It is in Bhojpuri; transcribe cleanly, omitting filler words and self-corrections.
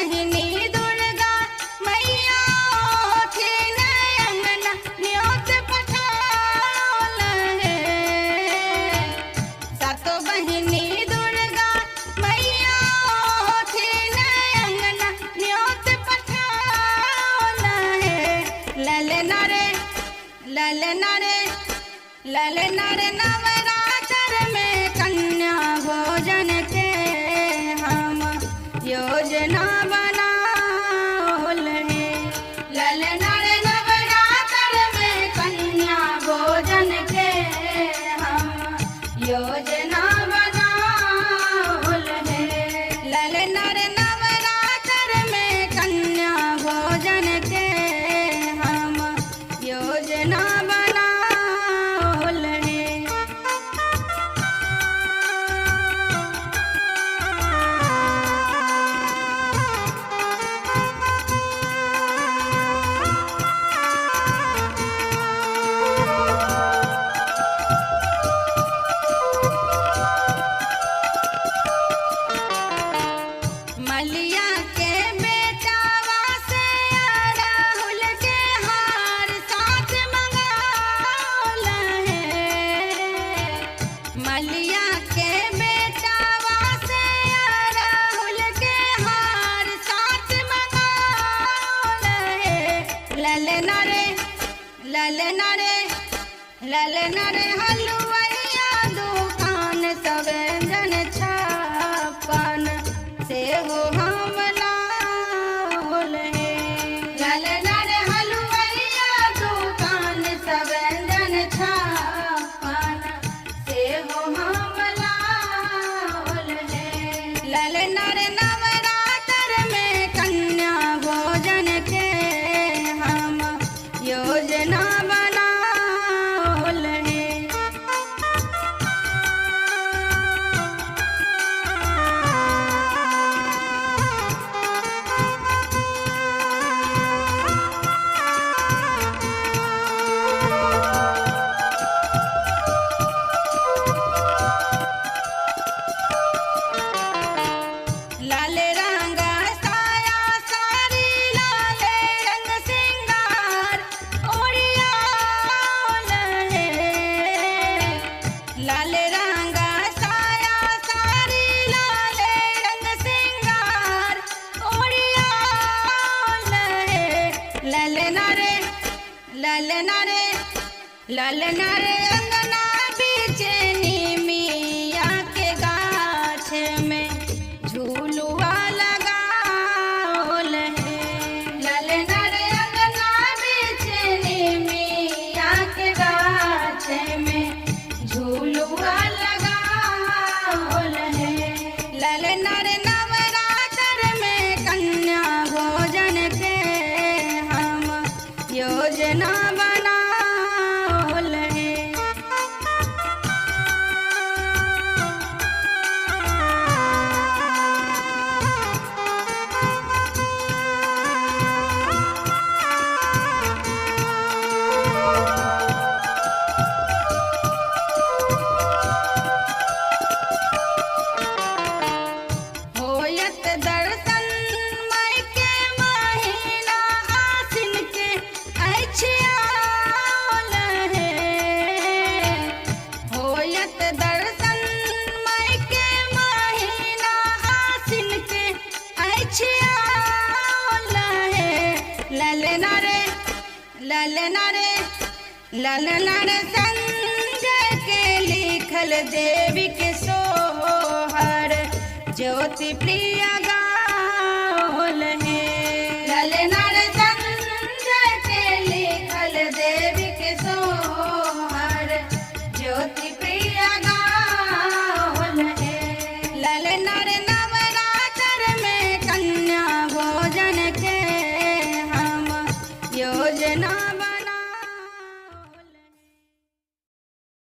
बहिनी दुर्गा मैया थिन अंगना न्योत पठाल है। सातो बहिनी दुर्गा मैया थिन अंगना न्योत पठाल है। ललना रे ललना रे ललना रे नवरात्र में कन्या भोजन के हम योजना बनाओल है। ललना रे नवरात्र में कन्या भोजन के हम योजना बनाओल है। ललना रे नवरात्र में कन्या भोजन के हम योजना बनाओल है। मलिया के बेटावा से अड़हुल के हार साथ मंगाओल है। मलिया के बेटावा से अड़हुल के हार साथ मंगाओल है। ललना रे ललना रे ललना रे हलुवैया दुकान सब जन छापन से हो हम लाओल है। ललना रे हलुवैया दुकान सब जन छापन से हो हम लाओल है। ललना रे नवरात्र में कन्या भोजन के हम योजना बनाओल है। लाल रंग साया सारी लाल रंग सिंगार ओढ़ियाल है। लाल रंग साया सारी लाल रंग सिंगार ओढ़ियाल है। ललना रे ललना रे ललना रे अंगना बीचे नीमिया के गाछ में झूलुआ लगाओल है। ललना रे अंगना बीचे नीमिया के गाछ में झूलुआ लगाओल है। ललना रे नवरात्र में कन्या भोजन के हम योजना बनाओल है। होयत दर्शन मई के महीना आसिन के अछियाल है। होयत दर्शन मई के महीना आसिन के अछियाल है। ललना रे ललना रे ललना रे संजय के लिखल देवी के सोहर ज्योति प्रिया गाओल है। ललना रे संजय के लिखल देवी के सोहर ज्योति प्रिया गाओल है। ललना रे नवरात्र में कन्या भोजन के हम योजना